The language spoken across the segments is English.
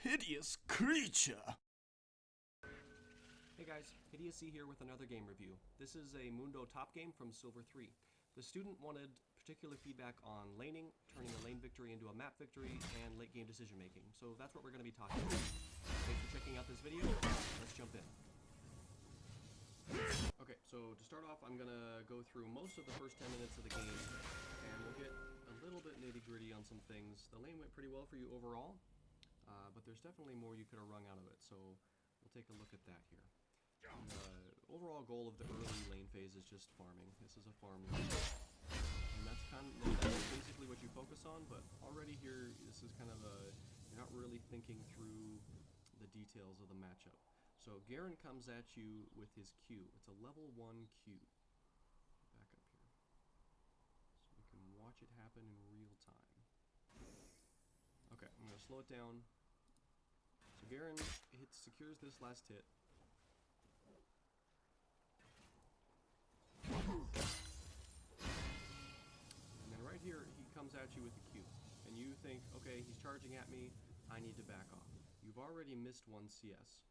hideous creature! Hey guys, Idiocy here with another game review. This is a Mundo top game from Silver 3. The student wanted particular feedback on laning, turning a lane victory into a map victory, and late game decision making. So that's what we're going to be talking about. Thanks for checking out this video. Let's jump in. Okay, so to start off, I'm going to go through most of the first 10 minutes of the game, and we'll get a little bit nitty-gritty on some things. The lane went pretty well for you overall, but there's definitely more you could have wrung out of it, so we'll take a look at that here. The overall goal of the early lane phase is just farming. This is a farm lane, and that's basically what you focus on, but already here, this is kind of you're not really thinking through the details of the matchup. So Garen comes at you with his Q. It's a level 1 Q. Back up here. So we can watch it happen in real time. Okay, I'm going to slow it down. So Garen secures this last hit. And then right here, he comes at you with the Q. And you think, okay, he's charging at me, I need to back off. You've already missed one CS.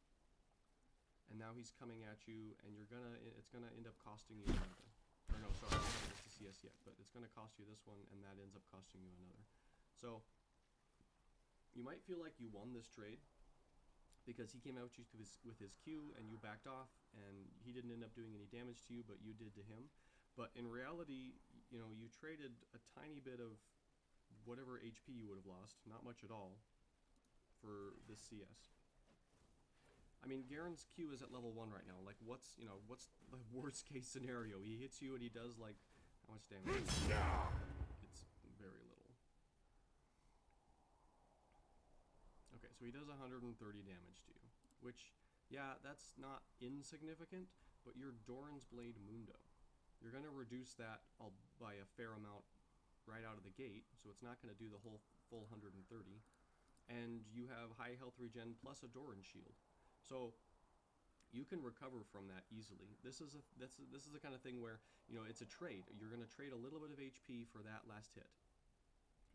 And now he's coming at you, and it's gonna end up costing you another. Or no, sorry, I haven't missed a CS yet, but it's gonna cost you this one, and that ends up costing you another. So, you might feel like you won this trade, because he came out with his Q, and you backed off, and he didn't end up doing any damage to you, but you did to him. But in reality, you know, you traded a tiny bit of whatever HP you would have lost, not much at all, for this CS. I mean, Garen's Q is at level 1 right now. Like, what's the worst case scenario? He hits you and he does, like, how much damage? It's very little. Okay, so he does 130 damage to you, which, yeah, that's not insignificant, but you're Doran's Blade Mundo. You're going to reduce that by a fair amount right out of the gate, so it's not going to do the whole full 130. And you have high health regen plus a Doran shield. So you can recover from that easily. This is the kind of thing where, you know, it's a trade. You're going to trade a little bit of HP for that last hit.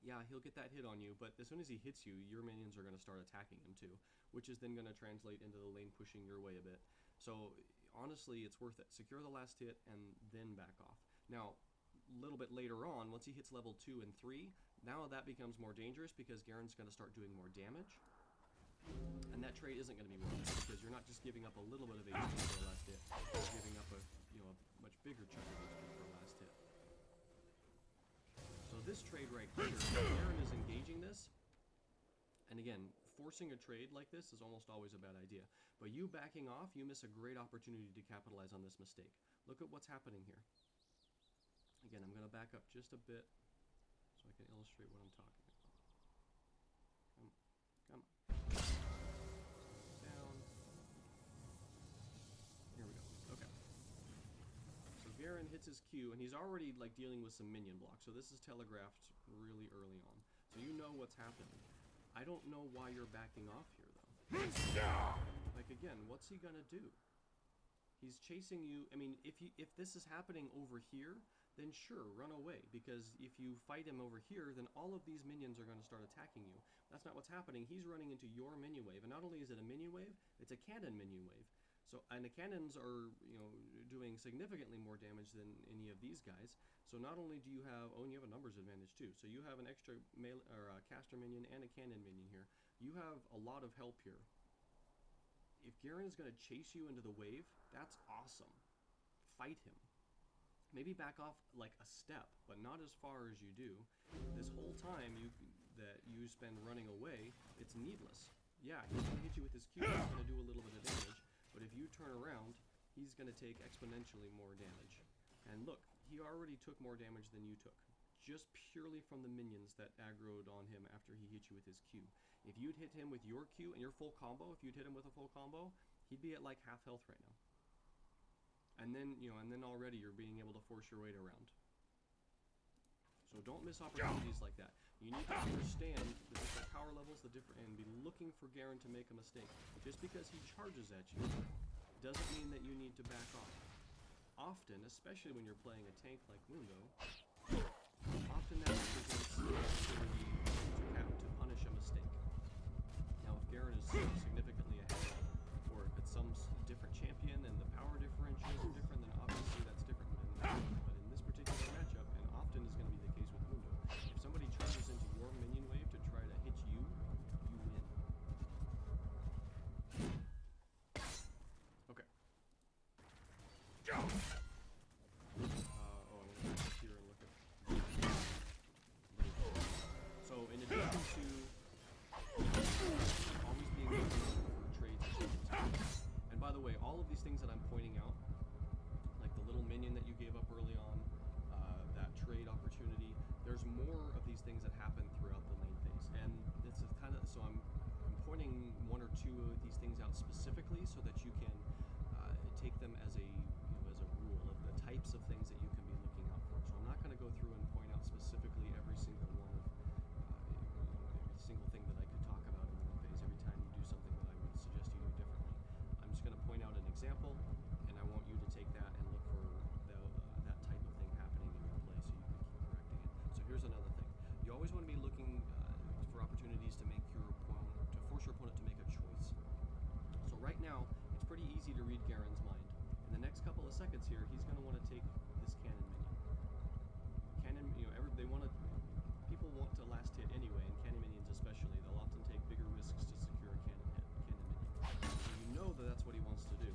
Yeah, he'll get that hit on you, but as soon as he hits you, your minions are going to start attacking him too, which is then going to translate into the lane pushing your way a bit. So honestly, it's worth it. Secure the last hit and then back off. Now, a little bit later on, once he hits level 2 and 3, now that becomes more dangerous because Garen's going to start doing more damage. And that trade isn't going to be worth it because you're not just giving up a little bit of HP for a last hit. You're giving up a much bigger chunk of HP for a last hit. So this trade right here, Garen is engaging this. And again, forcing a trade like this is almost always a bad idea. But you backing off, you miss a great opportunity to capitalize on this mistake. Look at what's happening here. Again, I'm going to back up just a bit so I can illustrate what I'm talking about. Come on. Down. Here we go. Okay. So Garen hits his Q, and he's already like dealing with some minion blocks. So this is telegraphed really early on. So you know what's happening. I don't know why you're backing off here, though. Like, again, what's he gonna do? He's chasing you. I mean, if this is happening over here, then sure, run away. Because if you fight him over here, then all of these minions are going to start attacking you. That's not what's happening. He's running into your minion wave. And not only is it a minion wave, it's a cannon minion wave. So, and the cannons are, you know, doing significantly more damage than any of these guys. So not only do you have, oh, and you have a numbers advantage too. So you have an extra caster minion and a cannon minion here. You have a lot of help here. If Garen is going to chase you into the wave, that's awesome. Fight him. Maybe back off like a step, but not as far as you do. This whole time that you spend running away, it's needless. Yeah, he's going to hit you with his Q, he's going to do a little bit of damage, but if you turn around, he's going to take exponentially more damage. And look, he already took more damage than you took, just purely from the minions that aggroed on him after he hit you with his Q. If you'd hit him with your Q and your full combo, if you'd hit him with a full combo, he'd be at like half health right now. And then, you know, and then already you're being able to force your weight around. So don't miss opportunities like that. You need to understand the different power levels, and be looking for Garen to make a mistake. Just because he charges at you doesn't mean that you need to back off. Often, especially when you're playing a tank like Mundo, often that represents the opportunity to punish a mistake. Now, if Garen out specifically so that you can take them as a rule of the types of things that you can be looking out for. So I'm not going to go through and point out specifically every single one of every single thing that I could talk about in one phase every time you do something that I would suggest you do differently. I'm just going to point out an example, and I want you to take that and look for that type of thing happening in your play so you can keep correcting it. So here's another thing. You always want to be looking for opportunities to force your opponent to make a choice. So right now, it's pretty easy to read Garen's mind. In the next couple of seconds here, he's going to want to take this cannon minion. People want to last hit anyway, and cannon minions especially. They'll often take bigger risks to secure a cannon minion. So you know that that's what he wants to do.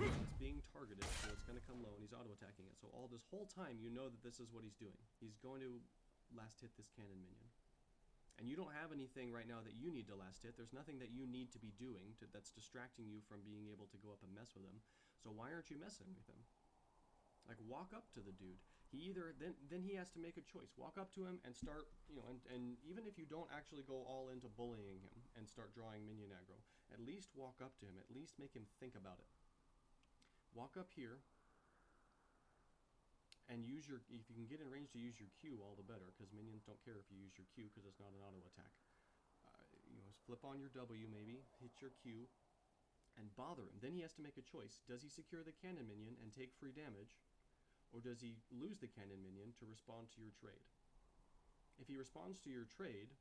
It's being targeted, so it's going to come low, and he's auto-attacking it. So all this whole time, you know that this is what he's doing. He's going to last hit this cannon minion. And you don't have anything right now that you need to last hit. There's nothing that you need to be doing that's distracting you from being able to go up and mess with him. So why aren't you messing with him? Like, walk up to the dude. Then he has to make a choice. Walk up to him and start, and even if you don't actually go all into bullying him and start drawing minion aggro, at least walk up to him. At least make him think about it. Walk up here and if you can get in range to use your Q, all the better, because minions don't care if you use your Q because it's not an auto attack. Flip on your W maybe, hit your Q, and bother him. Then he has to make a choice. Does he secure the cannon minion and take free damage, or does he lose the cannon minion to respond to your trade? If he responds to your trade,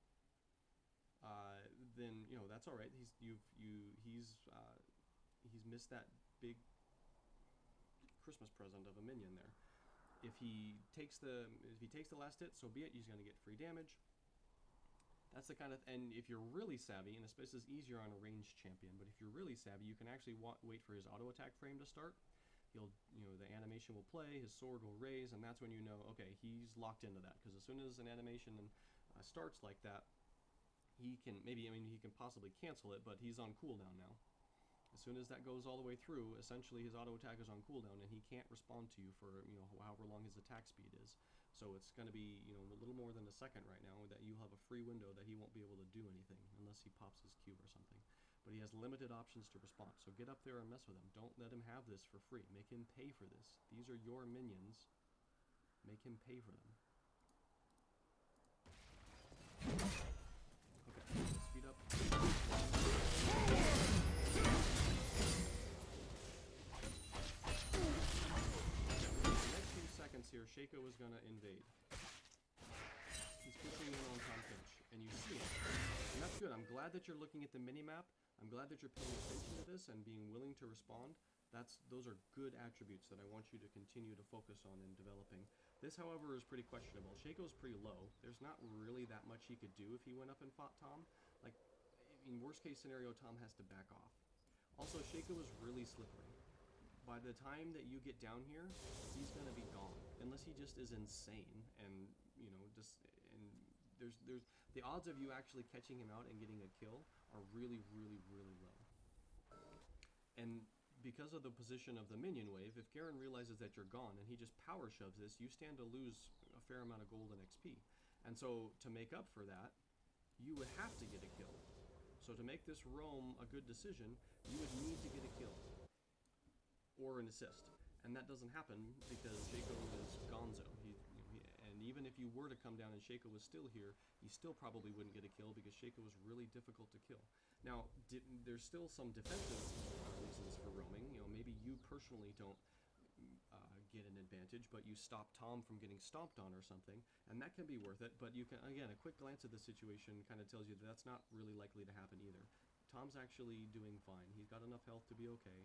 then that's all right. He's missed that big Christmas present of a minion there. If he takes the last hit, so be it. He's going to get free damage. That's the kind of, and if you're really savvy, and especially this is easier on a ranged champion, but if you're really savvy, you can actually wait for his auto attack frame to start. The animation will play, his sword will raise, and that's when you know, okay, he's locked into that. Because as soon as an animation starts like that, he can possibly cancel it, but he's on cooldown now. As soon as that goes all the way through, essentially his auto attack is on cooldown, and he can't respond to you for however long his attack speed is. So it's going to be a little more than a second right now that you'll have a free window that he won't be able to do anything unless he pops his Q or something. But he has limited options to respond. So get up there and mess with him. Don't let him have this for free. Make him pay for this. These are your minions. Make him pay for them. Okay, speed up. Here, Shaco is going to invade. He's pushing in on Tom Finch, and you see it. And that's good. I'm glad that you're looking at the mini-map. I'm glad that you're paying attention to this and being willing to respond. Those are good attributes that I want you to continue to focus on in developing. This, however, is pretty questionable. Shaco's pretty low. There's not really that much he could do if he went up and fought Tom. Like, in worst case scenario, Tom has to back off. Also, Shaco is really slippery. By the time that you get down here, he's going to be gone. Unless he just is insane and, there's the odds of you actually catching him out and getting a kill are really, really, really low. And because of the position of the minion wave, if Garen realizes that you're gone and he just power shoves this, you stand to lose a fair amount of gold and XP. And so to make up for that, you would have to get a kill. So to make this roam a good decision, you would need to get a kill. Or an assist. And that doesn't happen because Shaco is gonzo. And even if you were to come down and Shaco was still here, you still probably wouldn't get a kill because Shaco is really difficult to kill. Now, there's still some defensive reasons for roaming. Maybe you personally don't get an advantage, but you stop Tom from getting stomped on or something, and that can be worth it. But you can, again, a quick glance at the situation kind of tells you that that's not really likely to happen either. Tom's actually doing fine. He's got enough health to be okay.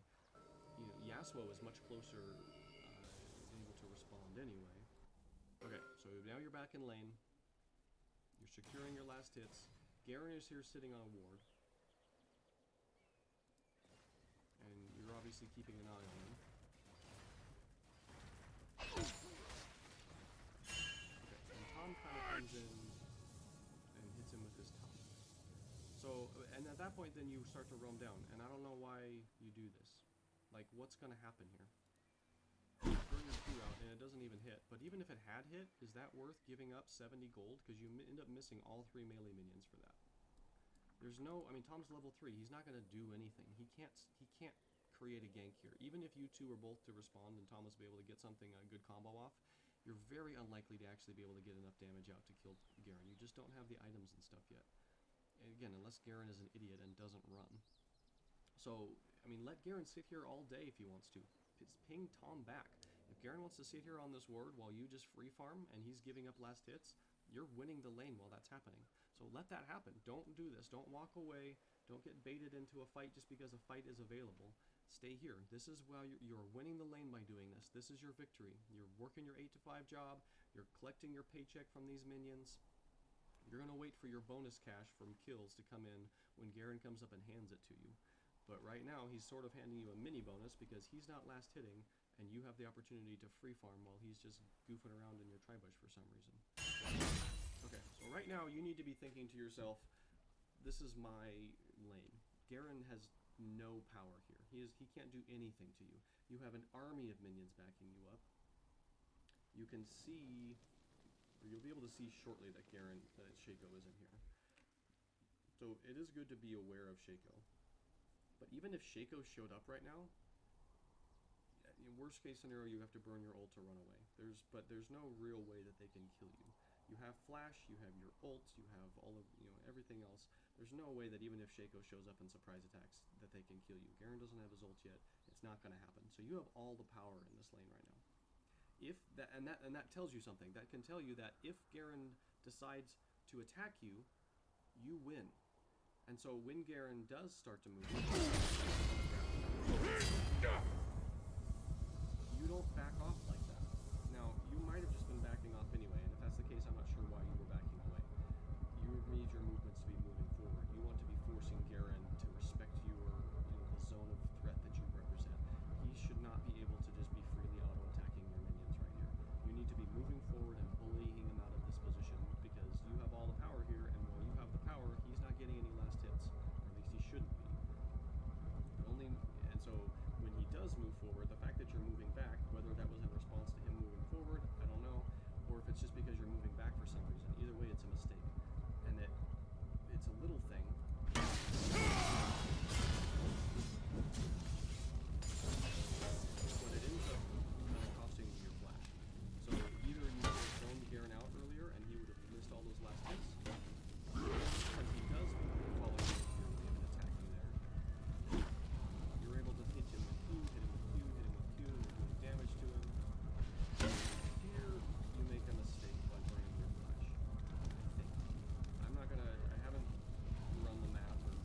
Yasuo is much closer able to respond anyway. Okay, so now you're back in lane. You're securing your last hits. Garen is here sitting on a ward. And you're obviously keeping an eye on him. Okay, and Tom kind of comes in and hits him with his top. So, and at that point then you start to roam down. And I don't know why you do this. Like, what's going to happen here? You burn your Q out, and it doesn't even hit. But even if it had hit, is that worth giving up 70 gold? Because you end up missing all 3 melee minions for that. There's no, I mean, Tom's level 3. He's not going to do anything. He can't create a gank here. Even if you two are both to respond and Thomas be able to get something, a good combo off, you're very unlikely to actually be able to get enough damage out to kill Garen. You just don't have the items and stuff yet. And again, unless Garen is an idiot and doesn't run. So, I mean, let Garen sit here all day if he wants to. Ping Tom back. If Garen wants to sit here on this ward while you just free farm and he's giving up last hits, you're winning the lane while that's happening. So let that happen. Don't do this. Don't walk away. Don't get baited into a fight just because a fight is available. Stay here. This is while you're winning the lane by doing this. This is your victory. You're working your 8 to 5 job. You're collecting your paycheck from these minions. You're going to wait for your bonus cash from kills to come in when Garen comes up and hands it to you. But right now, he's sort of handing you a mini bonus because he's not last hitting, and you have the opportunity to free farm while he's just goofing around in your tri-bush for some reason. Okay, so right now, you need to be thinking to yourself, this is my lane. Garen has no power here. He can't do anything to you. You have an army of minions backing you up. You can see, or you'll be able to see shortly that Shaco isn't here. So it is good to be aware of Shaco. But even if Shaco showed up right now, in worst case scenario, you have to burn your ult to run away. There's no real way that they can kill you. You have flash, you have your ult, you have all of everything else. There's no way that even if Shaco shows up and surprise attacks, that they can kill you. Garen doesn't have his ult yet. It's not going to happen. So you have all the power in this lane right now. If that and that tells you something. That can tell you that if Garen decides to attack you, you win. And so when Garen does start to move, you don't back off like that. Now, you might have just been backing off anyway, and if that's the case, I'm not sure why you were backing away. You need your movements to be moving forward. You want to be forcing Garen to respect the zone of threat that you represent. He should not be able to just be freely auto-attacking your minions right here. You need to be moving forward and bullying him out of this position because you have all the power here, and while you have the power, he's not getting any last hits, or at least he shouldn't be. And so when he does move forward, the fact that you're moving back, whether that was in response to him moving forward, I don't know, or if it's just because you're moving back for some reason. Either way, it's a mistake. And it's a little thing. But it ends up costing you your flash. So either you would have thrown Garen out earlier and he would have missed all those last hits, because he does follow you clearly and attack you there. You're able to hit him with Q, hit him with Q, hit him with Q, and you're doing damage to him. Here, you make a mistake by burning your flash, I think. I haven't run the math or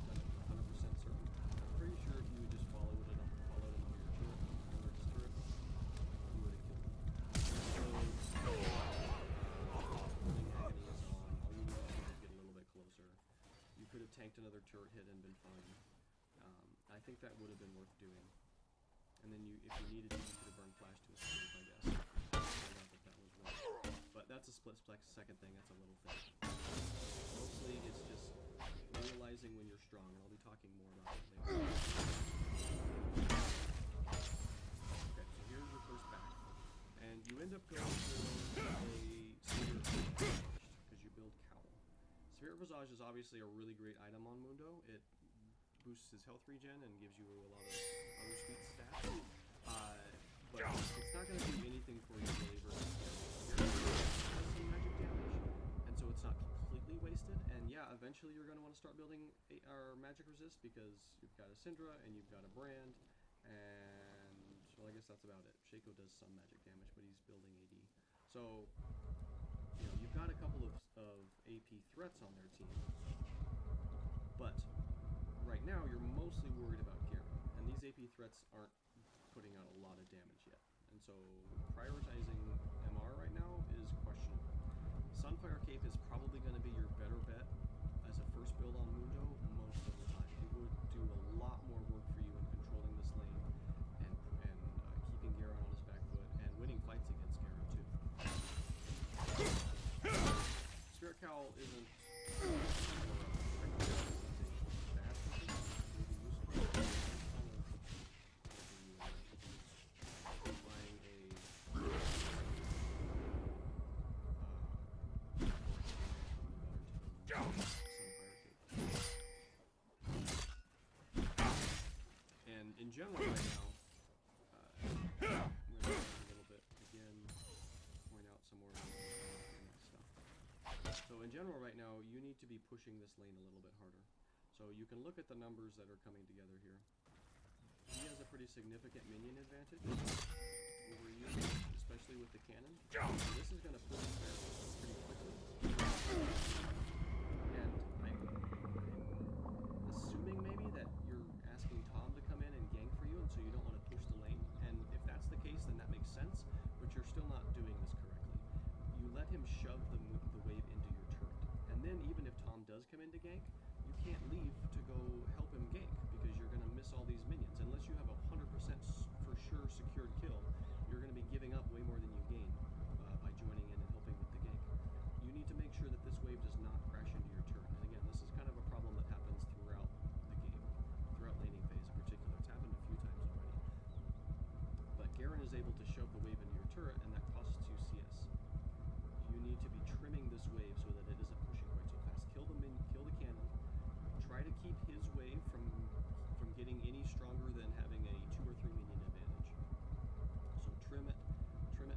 done it 100% certain. I'm pretty sure if you would just followed him on your turret, you would have killed him. So, Burning Agony is on. All you need to do is get a little bit closer. You could have tanked another turret hit and been fine. I think that would have been worth doing. And then if you needed to, you could have burned flash to escape, I guess. I found out that was wrong. But that's a second thing, that's a little thing. Mostly it's just realizing when you're strong, and I'll be talking more about it later. Okay, so here's your first back. And you end up going for a Spirit Visage, because you build Cowl. Spirit Visage is obviously a really great item on Mundo. It boosts his health regen and gives you a lot of other sweet stats. But it's not going to do anything for you really versus Garen. It has some magic damage, and so it's not completely wasted. And yeah, eventually you're going to want to start building our magic resist because you've got a Syndra and you've got a Brand, and well, I guess that's about it. Shaco does some magic damage, but he's building AD. So you've got a couple of AP threats on their team, but right now you're mostly worried about Garen, and these AP threats aren't putting out a lot of damage yet, and so prioritizing MR right now is questionable. Sunfire Cape is probably going to be your better bet as a first build on Mundo most of the time. It would do a lot more work for you in controlling this lane and keeping Garen on his back foot and winning fights against Garen too. Spirit Cowl isn't be pushing this lane a little bit harder. So you can look at the numbers that are coming together here. He has a pretty significant minion advantage over you, especially with the cannon. So this is going to push there pretty quickly. And I'm assuming maybe that you're asking Tom to come in and gank for you, and so you don't want to push the lane. And if that's the case, then that makes sense, but you're still not doing this correctly. You let him shove the wave into your turret. And then even if Tom does come in to gank, you can't leave to go help him gank, because you're going to miss all these minions. Unless you have a 100% for sure secured kill, you're going to be giving up way more than you gain by joining in and helping with the gank. You need to make sure that this wave does not crash into your turret. And again, this is kind of a problem that happens throughout the game, throughout laning phase in particular. It's happened a few times already. But Garen is able to shove the wave into your turret, and that costs you CS. You need to be trimming this wave so that it isn't pushing quite so fast. Kill the cannon. Try to keep his wave from getting any stronger than having a 2 or 3 minion advantage. So trim it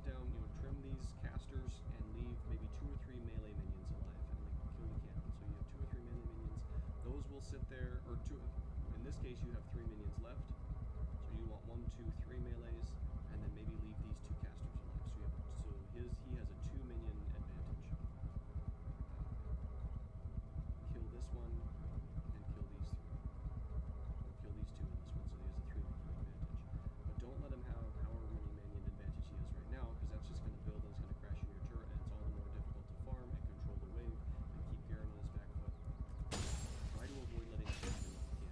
down, trim these casters and leave maybe 2 or 3 melee minions alive and kill the cannon. So you have 2 or 3 melee minions. Those will sit there, or two, in this case you have 3 minions left. So you want 1, 2, 3 melees, and then maybe leave these 2 casters alive. He has a 2 minion advantage. Kill this one and kill these 3. Or kill these 2 in this one, so he has a 3 minion advantage. But don't let him have however many minion advantage he has right now, because that's just going to build and it's going to crash in your turret, and it's all the more difficult to farm and control the wave and keep Garen on his back foot. Try to avoid letting him do if you can.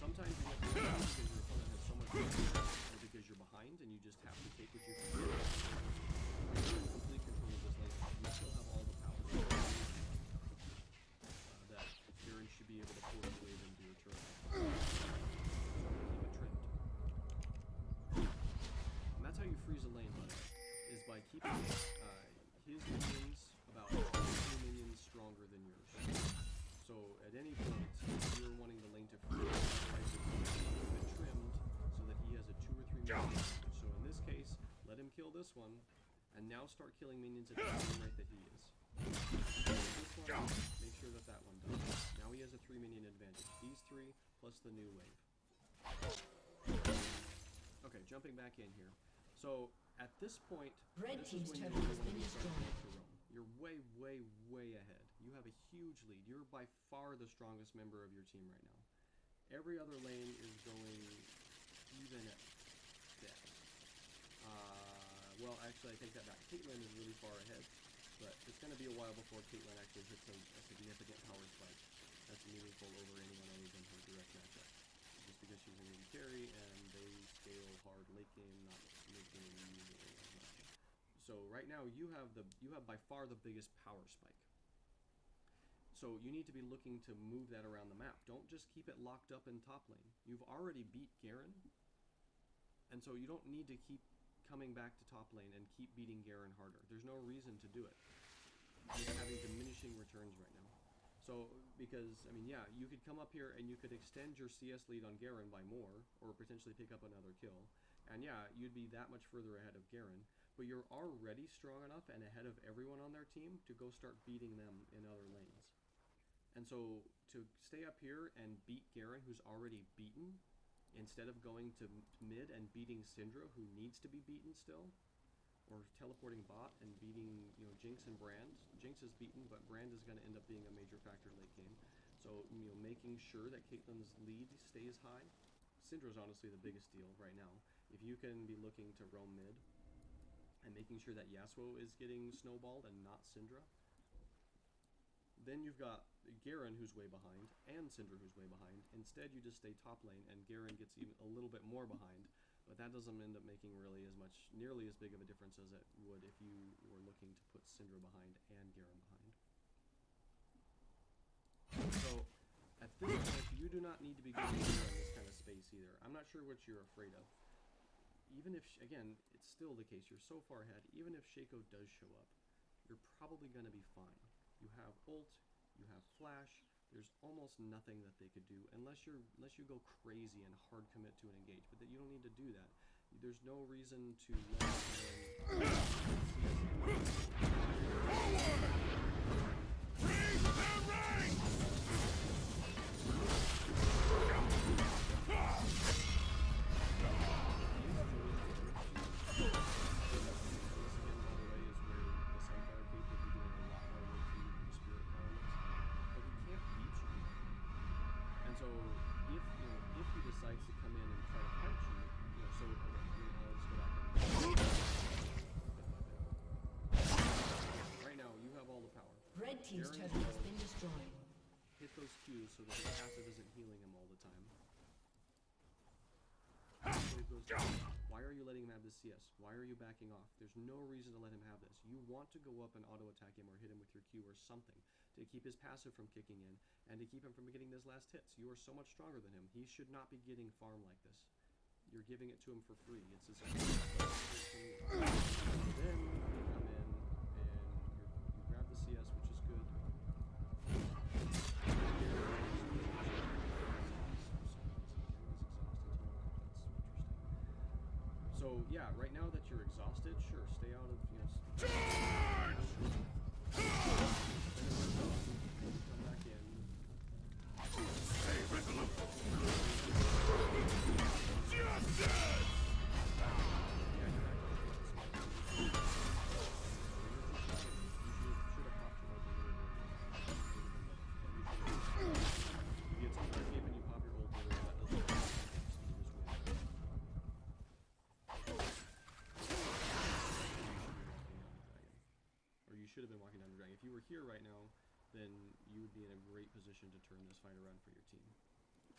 Sometimes you let him do because your opponent has so much power, or because you're behind and you just have to take what you can get. When you're in complete control of this lane, you still have all the power that Garen should be able to force the wave into your turret. Keep it trimmed. And that's how you freeze a lane, by the way, is by keeping his minions about 2 minions stronger than yours. So at any point, if you're wanting the lane to freeze, keep it trimmed so that he has a 2 or 3 minion advantage. So in this case, let him kill this one, and now start killing minions at the same rate that he is. This one, make sure that one does. Now he has a 3 minion advantage. These 3 plus the new wave. Okay, jumping back in here. So at this point, Red this is team's when turret you're has going been to start destroyed. to roam. You're way, way, way ahead. You have a huge lead. You're by far the strongest member of your team right now. Every other lane is going even at best. Well, actually, I take that back. Caitlyn is really far ahead, but it's going to be a while before Caitlyn actually hits a significant power spike that's meaningful over anyone other than her direct matchup. Just because she's an AD carry and they scale hard late game, not mid game usually as much. So right now you have by far the biggest power spike. So you need to be looking to move that around the map. Don't just keep it locked up in top lane. You've already beat Garen, and so you don't need to keep coming back to top lane and keep beating Garen harder. There's no reason to do it. You're having diminishing returns right now. So, because, I mean, yeah, you could come up here and you could extend your CS lead on Garen by more, or potentially pick up another kill. And yeah, you'd be that much further ahead of Garen, but you're already strong enough and ahead of everyone on their team to go start beating them in other lanes. And so, to stay up here and beat Garen, who's already beaten, instead of going to mid and beating Syndra, who needs to be beaten still, or teleporting bot and beating, Jinx and Brand. Jinx is beaten, but Brand is going to end up being a major factor late game. So, making sure that Caitlyn's lead stays high. Syndra's honestly the biggest deal right now. If you can be looking to roam mid and making sure that Yasuo is getting snowballed and not Syndra, then you've got Garen, who's way behind, and Syndra, who's way behind. Instead, you just stay top lane, and Garen gets even a little bit more behind, but that doesn't end up making really nearly as big of a difference as it would if you were looking to put Syndra behind and Garen behind. So, at this point, you do not need to be giving Garen this kind of space either. I'm not sure what you're afraid of. Even if, again, it's still the case, you're so far ahead, even if Shaco does show up, you're probably going to be fine. You have ult, you have flash, there's almost nothing that they could do unless you go crazy and hard commit to an engage, but that you don't need to do that. There's no reason to let them So if he decides to come in and try to fight you, so okay, let's go back in. Right now, you have all the power. Red team's turret has been destroyed. Hit those Qs so that his passive isn't healing him all the time. Why are you letting him have this CS? Why are you backing off? There's no reason to let him have this. You want to go up and auto attack him or hit him with your Q or something to keep his passive from kicking in and to keep him from getting those last hits. You are so much stronger than him. He should not be getting farm like this. You're giving it to him for free. It's his own. Then you come in and you grab the CS, which is good. So yeah, right now that you're exhausted, sure, stay out of come back in. Should have been walking down the dragon. If you were here right now, then you would be in a great position to turn this fight around for your team.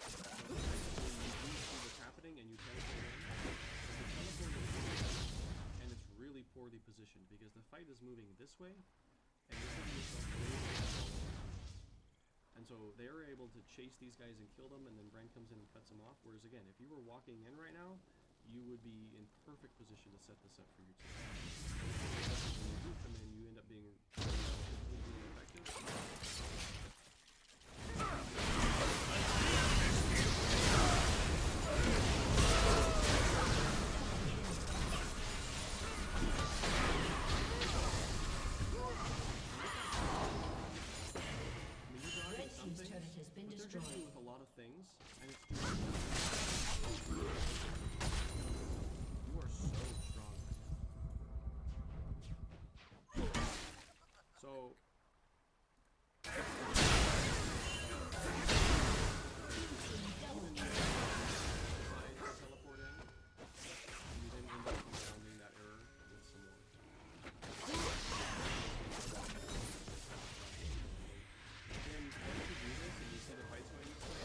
You see what's happening and you teleport in, but the teleport is and it's really poorly positioned because the fight is moving this way, and you're putting yourself way and so they're able to chase these guys and kill them, and then Brent comes in and cuts them off. Whereas again, if you were walking in right now, you would be in perfect position to set this up for your team. When you do come in, you end up being completely ineffective. Red team's turret has been destroyed. With a lot of things, and it's you are so strong. So teleport in, and you then end up compounding that error with some more. Then once you do this and you see the fights going this way,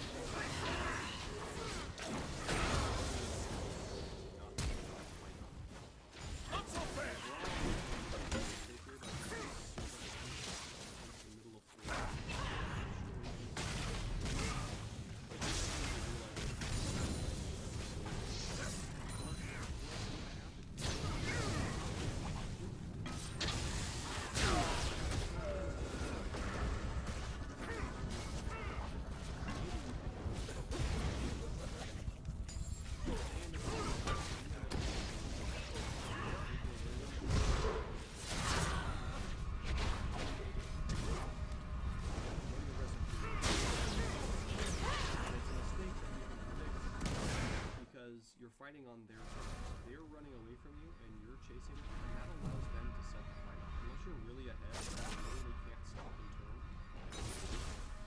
you're fighting on their terms. They're running away from you and you're chasing them, and that allows them to set the fight up. Unless you're really ahead and you really can't stop and turn,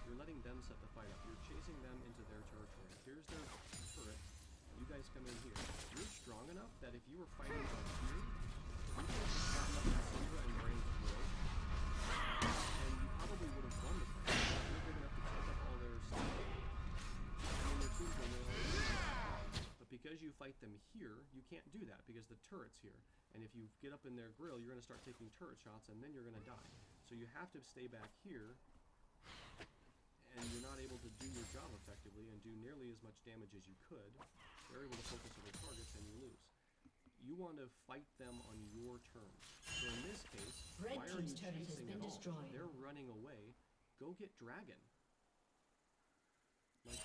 you're letting them set the fight up. You're chasing them into their territory. Here's their turret. You guys come in here. You're strong enough that if you were fighting on here, you could have Syndra and Brain's world, and you probably would have won the fight. You're big enough to take up all their stuff. And then their team's going to because you fight them here, you can't do that because the turret's here. And if you get up in their grill, you're going to start taking turret shots and then you're going to die. So you have to stay back here, and you're not able to do your job effectively and do nearly as much damage as you could. They're able to focus on their targets and you lose. You want to fight them on your terms. So in this case, why are you chasing at all? They're running away. Go get Dragon. Like,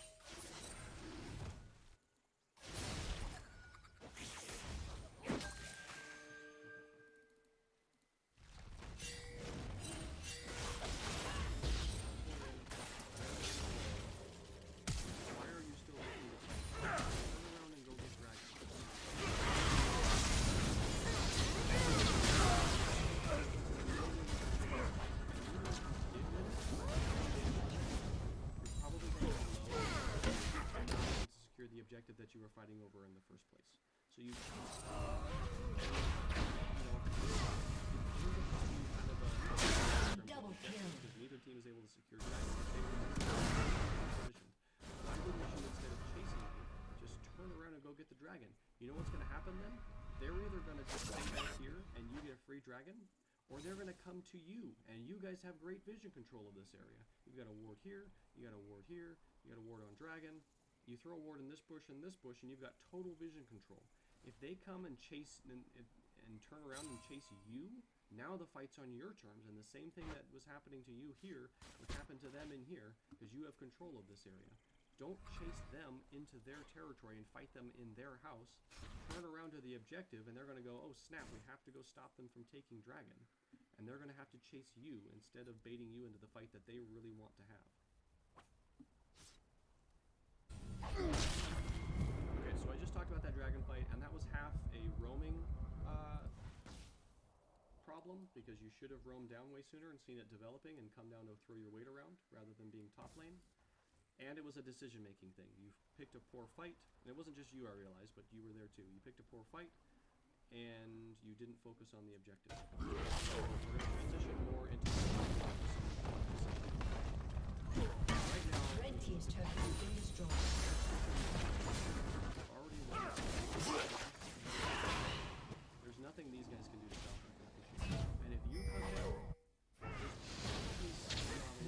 that you were fighting over in the first place. So you, kind of a Double kill. because neither team is able to secure dragons. Positioned. Why wouldn't you, instead of chasing you, just turn around and go get the dragon? You know what's going to happen then? They're either going to just stay back here and you get a free dragon, or they're going to come to you, and you guys have great vision control of this area. You've got a ward here, you got a ward here, you got a ward on dragon. You throw a ward in this bush and this bush, and you've got total vision control. If they come and chase and turn around and chase you, now the fight's on your terms, and the same thing that was happening to you here would happen to them in here, because you have control of this area. Don't chase them into their territory and fight them in their house. Turn around to the objective, and they're going to go, oh snap, we have to go stop them from taking dragon. And they're going to have to chase you instead of baiting you into the fight that they really want to have. Okay, so I just talked about that dragon fight, and that was half a roaming problem, because you should have roamed down way sooner and seen it developing and come down to throw your weight around rather than being top lane. And it was a decision-making thing. You picked a poor fight, and it wasn't just you, I realized, but you were there too. You picked a poor fight, and you didn't focus on the objective. So we're going to transition more into right now. Red team's turret has been destroyed. Already won. There's nothing these guys can do to stop them. And if you come down,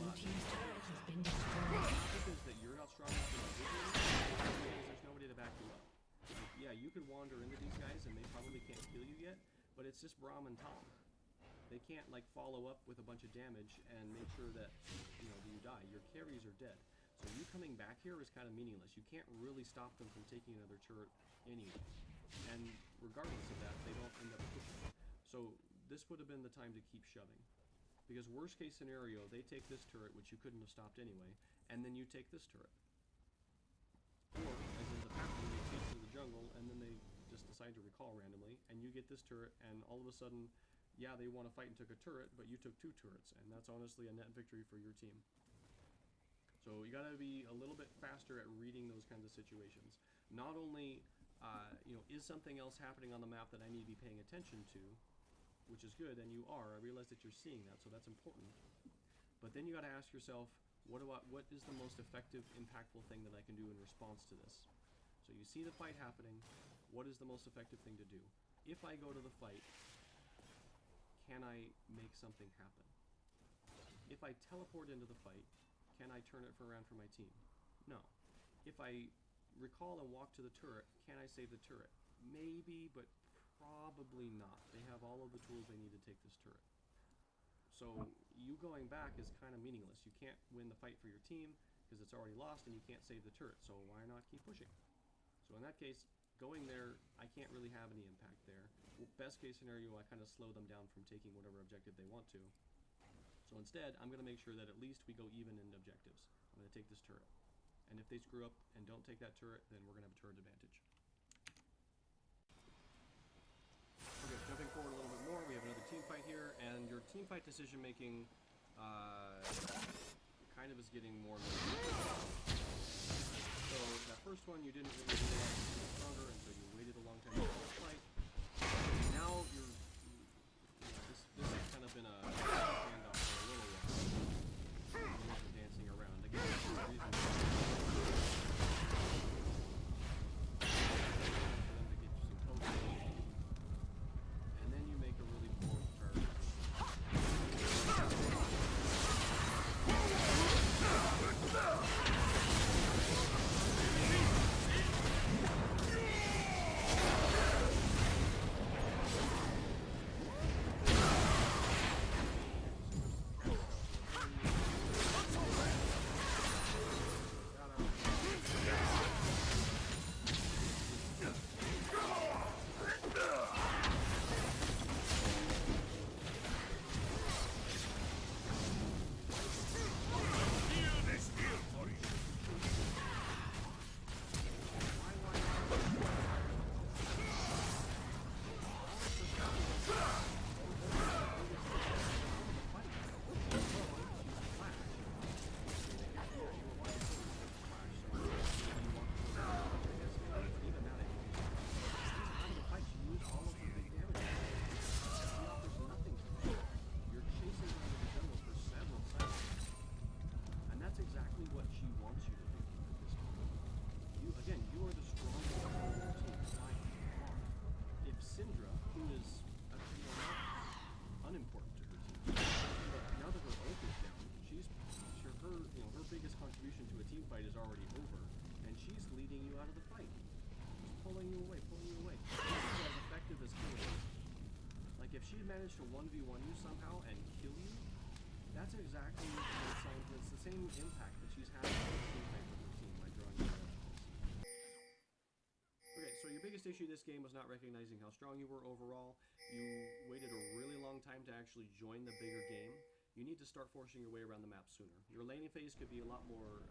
Blue team's turret has been destroyed. because that you're not strong enough individually, because there's nobody to back you up. Like, yeah, you could wander into these guys and they probably can't kill you yet, but it's just Braum and Tom. They can't like follow up with a bunch of damage and make sure that you die. Your carries are dead. So you coming back here is kind of meaningless. You can't really stop them from taking another turret anyway. And regardless of that, they don't end up pushing. So this would have been the time to keep shoving. Because worst case scenario, they take this turret, which you couldn't have stopped anyway, and then you take this turret. Or, as ends up happening, they chase through the jungle, and then they just decide to recall randomly, and you get this turret, and all of a sudden, yeah, they want to fight and took a turret, but you took 2 turrets, and that's honestly a net victory for your team. So you gotta be a little bit faster at reading those kinds of situations. Not only, is something else happening on the map that I need to be paying attention to, which is good, and you are. I realize that you're seeing that, so that's important. But then you got to ask yourself, what is the most effective, impactful thing that I can do in response to this? So you see the fight happening. What is the most effective thing to do? If I go to the fight, can I make something happen? If I teleport into the fight, can I turn it around for my team? No. If I recall and walk to the turret, can I save the turret? Maybe, but probably not. They have all of the tools they need to take this turret. So you going back is kind of meaningless. You can't win the fight for your team because it's already lost and you can't save the turret. So why not keep pushing? So in that case, going there, I can't really have any impact there. Best case scenario, I kind of slow them down from taking whatever objective they want to. So instead, I'm going to make sure that at least we go even in objectives. I'm going to take this turret. And if they screw up and don't take that turret, then we're going to have a turret advantage. Okay, jumping forward a little bit more, we have another team fight here, and your team fight decision making kind of is getting more. So that first one you didn't really realize it was stronger, and so you waited a long time for the fight. Now this has kind of been a standoff for a little while. You're dancing around again. For the reason team fight is already over, and she's leading you out of the fight. Just pulling you away, pulling you away. This is as effective as killing. Like, if she managed to 1v1 you somehow and kill you, that's exactly it's the same impact that she's having on the team fight with her team by drawing you out of this. Okay, so your biggest issue this game was not recognizing how strong you were overall. You waited a really long time to actually join the bigger game. You need to start forcing your way around the map sooner. Your laning phase could be a lot more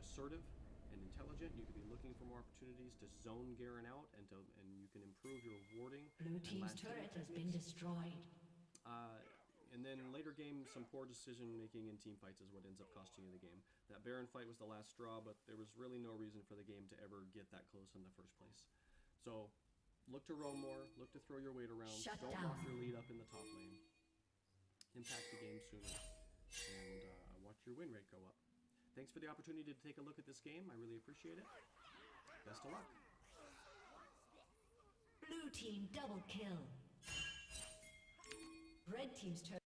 assertive and intelligent. You could be looking for more opportunities to zone Garen out, and you can improve your warding. Blue team's turret has been destroyed. And then later game, some poor decision making in team fights is what ends up costing you the game. That Baron fight was the last straw, but there was really no reason for the game to ever get that close in the first place. So look to roam more, look to throw your weight around, don't lock your lead up in the top lane, impact the game sooner, and watch your win rate go up. Thanks for the opportunity to take a look at this game. I really appreciate it. Best of luck. Blue team double kill. Red team's turret.